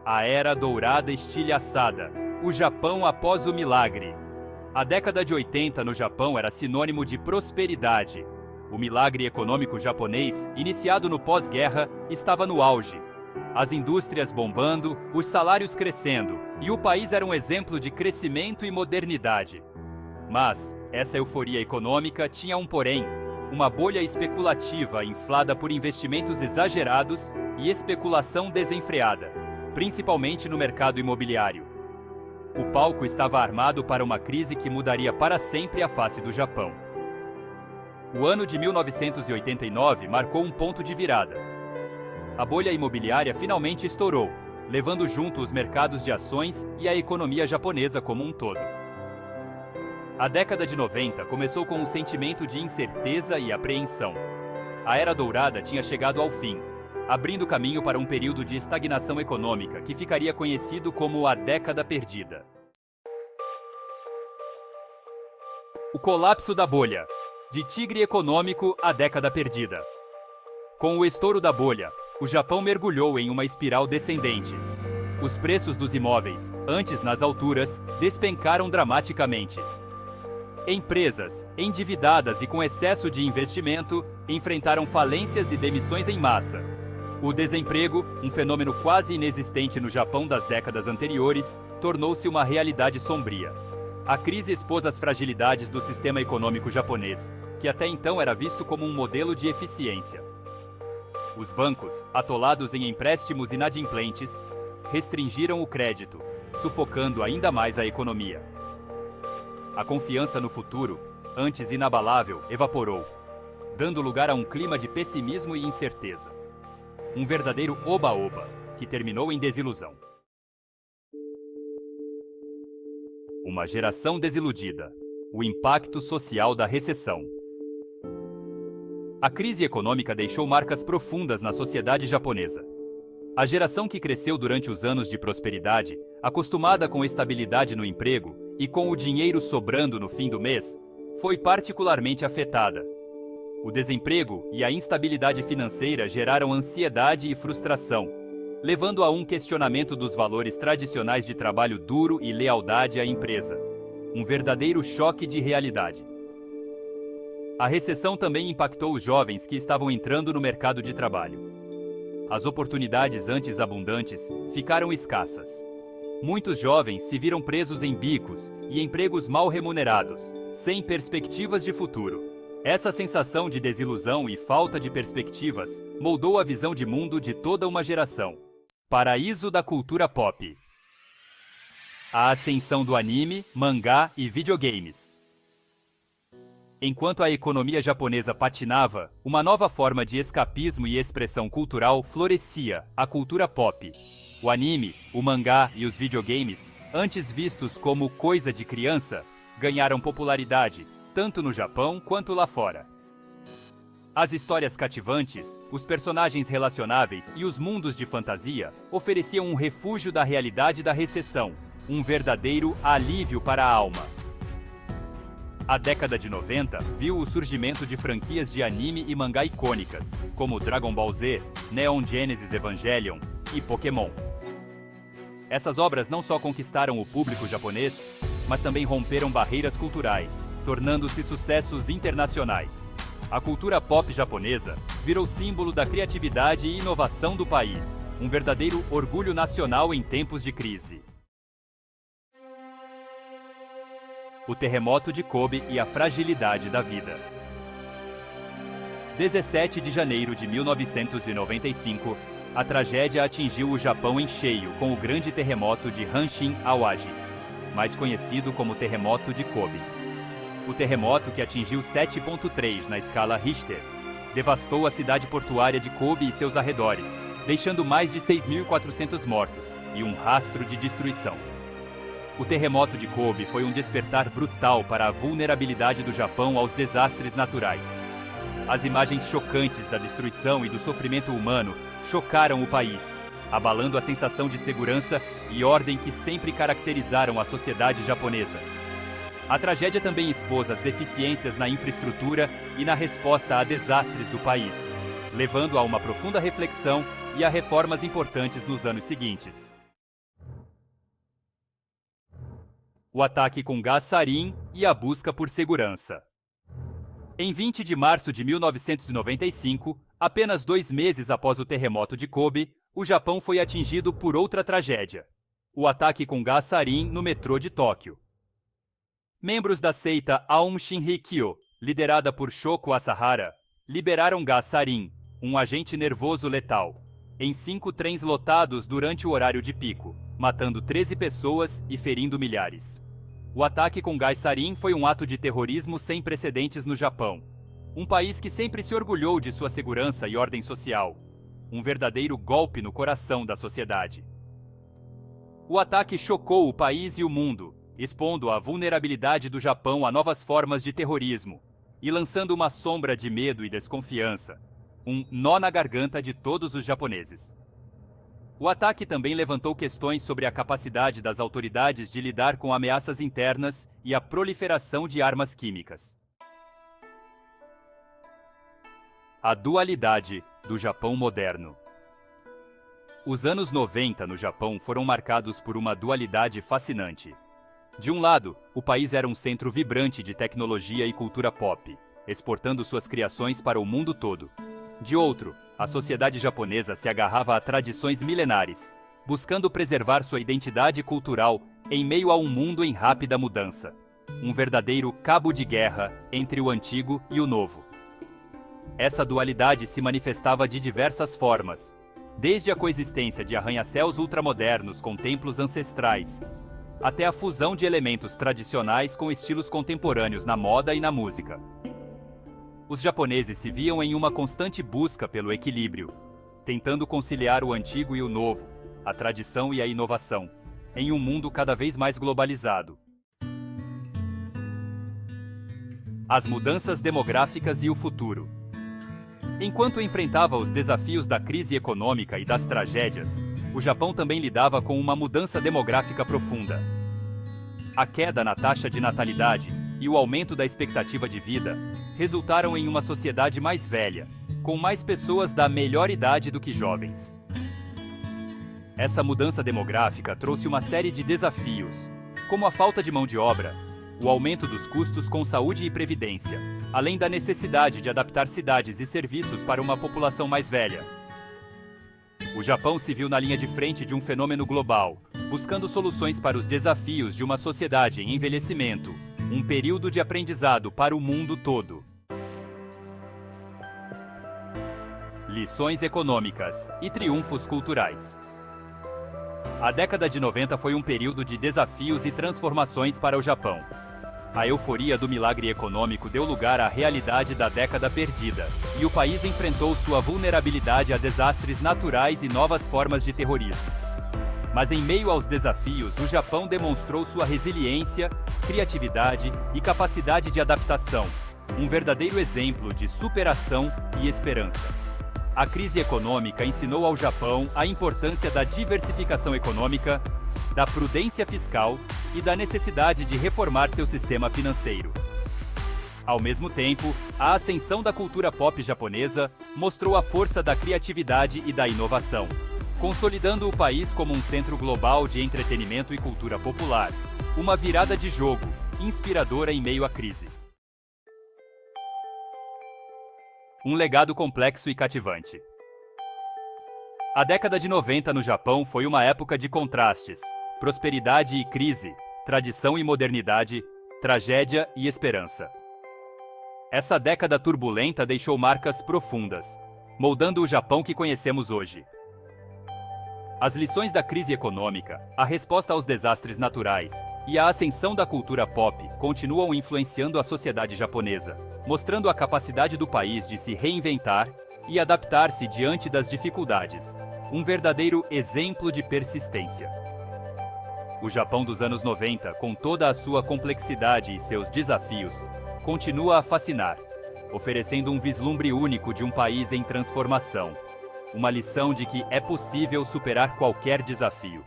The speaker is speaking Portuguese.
A Era Dourada Estilhaçada, o Japão após o milagre. A década de 80 no Japão era sinônimo de prosperidade. O milagre econômico japonês, iniciado no pós-guerra, estava no auge. As indústrias bombando, os salários crescendo, e o país era um exemplo de crescimento e modernidade. Mas essa euforia econômica tinha um porém: uma bolha especulativa inflada por investimentos exagerados e especulação desenfreada, principalmente no mercado imobiliário. O palco estava armado para uma crise que mudaria para sempre a face do Japão. O ano de 1989 marcou um ponto de virada. A bolha imobiliária finalmente estourou, levando junto os mercados de ações e a economia japonesa como um todo. A década de 90 começou com um sentimento de incerteza e apreensão. A Era Dourada tinha chegado ao fim, abrindo caminho para um período de estagnação econômica que ficaria conhecido como a Década Perdida. O colapso da bolha. De tigre econômico à década perdida. Com o estouro da bolha, o Japão mergulhou em uma espiral descendente. Os preços dos imóveis, antes nas alturas, despencaram dramaticamente. Empresas, endividadas e com excesso de investimento, enfrentaram falências e demissões em massa. O desemprego, um fenômeno quase inexistente no Japão das décadas anteriores, tornou-se uma realidade sombria. A crise expôs as fragilidades do sistema econômico japonês, que até então era visto como um modelo de eficiência. Os bancos, atolados em empréstimos inadimplentes, restringiram o crédito, sufocando ainda mais a economia. A confiança no futuro, antes inabalável, evaporou, dando lugar a um clima de pessimismo e incerteza. Um verdadeiro oba-oba, que terminou em desilusão. Uma geração desiludida. O impacto social da recessão. A crise econômica deixou marcas profundas na sociedade japonesa. A geração que cresceu durante os anos de prosperidade, acostumada com estabilidade no emprego e com o dinheiro sobrando no fim do mês, foi particularmente afetada. O desemprego e a instabilidade financeira geraram ansiedade e frustração, levando a um questionamento dos valores tradicionais de trabalho duro e lealdade à empresa. Um verdadeiro choque de realidade. A recessão também impactou os jovens que estavam entrando no mercado de trabalho. As oportunidades antes abundantes ficaram escassas. Muitos jovens se viram presos em bicos e empregos mal remunerados, sem perspectivas de futuro. Essa sensação de desilusão e falta de perspectivas moldou a visão de mundo de toda uma geração. Paraíso da cultura pop. A ascensão do anime, mangá e videogames. Enquanto a economia japonesa patinava, uma nova forma de escapismo e expressão cultural florescia: a cultura pop. O anime, o mangá e os videogames, antes vistos como coisa de criança, ganharam popularidade, tanto no Japão quanto lá fora. As histórias cativantes, os personagens relacionáveis e os mundos de fantasia ofereciam um refúgio da realidade da recessão, um verdadeiro alívio para a alma. A década de 90 viu o surgimento de franquias de anime e mangá icônicas, como Dragon Ball Z, Neon Genesis Evangelion e Pokémon. Essas obras não só conquistaram o público japonês, mas também romperam barreiras culturais, tornando-se sucessos internacionais. A cultura pop japonesa virou símbolo da criatividade e inovação do país, um verdadeiro orgulho nacional em tempos de crise. O terremoto de Kobe e a fragilidade da vida. 17 de janeiro de 1995, a tragédia atingiu o Japão em cheio com o grande terremoto de Hanshin Awaji, mais conhecido como terremoto de Kobe. O terremoto, que atingiu 7,3 na escala Richter, devastou a cidade portuária de Kobe e seus arredores, deixando mais de 6.400 mortos e um rastro de destruição. O terremoto de Kobe foi um despertar brutal para a vulnerabilidade do Japão aos desastres naturais. As imagens chocantes da destruição e do sofrimento humano chocaram o país, abalando a sensação de segurança e ordem que sempre caracterizaram a sociedade japonesa. A tragédia também expôs as deficiências na infraestrutura e na resposta a desastres do país, levando a uma profunda reflexão e a reformas importantes nos anos seguintes. o ataque com gás sarin e a busca por segurança. Em 20 de março de 1995, apenas 2 meses após o terremoto de Kobe, o Japão foi atingido por outra tragédia: o ataque com gás sarin no metrô de Tóquio. Membros da seita Aum Shinrikyo, liderada por Shoko Asahara, liberaram gás sarin, um agente nervoso letal, em 5 trens lotados durante o horário de pico, matando 13 pessoas e ferindo milhares. O ataque com gás sarin foi um ato de terrorismo sem precedentes no Japão, um país que sempre se orgulhou de sua segurança e ordem social, um verdadeiro golpe no coração da sociedade. O ataque chocou o país e o mundo, expondo a vulnerabilidade do Japão a novas formas de terrorismo e lançando uma sombra de medo e desconfiança, um nó na garganta de todos os japoneses. O ataque também levantou questões sobre a capacidade das autoridades de lidar com ameaças internas e a proliferação de armas químicas. A dualidade do Japão moderno. Os anos 90 no Japão foram marcados por uma dualidade fascinante. De um lado, o país era um centro vibrante de tecnologia e cultura pop, exportando suas criações para o mundo todo. De outro, a sociedade japonesa se agarrava a tradições milenares, buscando preservar sua identidade cultural em meio a um mundo em rápida mudança. Um verdadeiro cabo de guerra entre o antigo e o novo. Essa dualidade se manifestava de diversas formas, desde a coexistência de arranha-céus ultramodernos com templos ancestrais, até a fusão de elementos tradicionais com estilos contemporâneos na moda e na música. Os japoneses se viam em uma constante busca pelo equilíbrio, tentando conciliar o antigo e o novo, a tradição e a inovação, em um mundo cada vez mais globalizado. As mudanças demográficas e o futuro. Enquanto enfrentava os desafios da crise econômica e das tragédias, o Japão também lidava com uma mudança demográfica profunda. A queda na taxa de natalidade e o aumento da expectativa de vida resultaram em uma sociedade mais velha, com mais pessoas da melhor idade do que jovens. Essa mudança demográfica trouxe uma série de desafios, como a falta de mão de obra, o aumento dos custos com saúde e previdência, além da necessidade de adaptar cidades e serviços para uma população mais velha. O Japão se viu na linha de frente de um fenômeno global, buscando soluções para os desafios de uma sociedade em envelhecimento, um período de aprendizado para o mundo todo. Lições econômicas e triunfos culturais. A década de 90 foi um período de desafios e transformações para o Japão. A euforia do milagre econômico deu lugar à realidade da década perdida, e o país enfrentou sua vulnerabilidade a desastres naturais e novas formas de terrorismo. Mas em meio aos desafios, o Japão demonstrou sua resiliência, criatividade e capacidade de adaptação, um verdadeiro exemplo de superação e esperança. A crise econômica ensinou ao Japão a importância da diversificação econômica, da prudência fiscal e da necessidade de reformar seu sistema financeiro. Ao mesmo tempo, a ascensão da cultura pop japonesa mostrou a força da criatividade e da inovação, consolidando o país como um centro global de entretenimento e cultura popular, uma virada de jogo inspiradora em meio à crise. Um legado complexo e cativante. A década de 90 no Japão foi uma época de contrastes, prosperidade e crise, tradição e modernidade, tragédia e esperança. Essa década turbulenta deixou marcas profundas, moldando o Japão que conhecemos hoje. As lições da crise econômica, a resposta aos desastres naturais e a ascensão da cultura pop continuam influenciando a sociedade japonesa, mostrando a capacidade do país de se reinventar e adaptar-se diante das dificuldades. Um verdadeiro exemplo de persistência. O Japão dos anos 90, com toda a sua complexidade e seus desafios, continua a fascinar, oferecendo um vislumbre único de um país em transformação. Uma lição de que é possível superar qualquer desafio.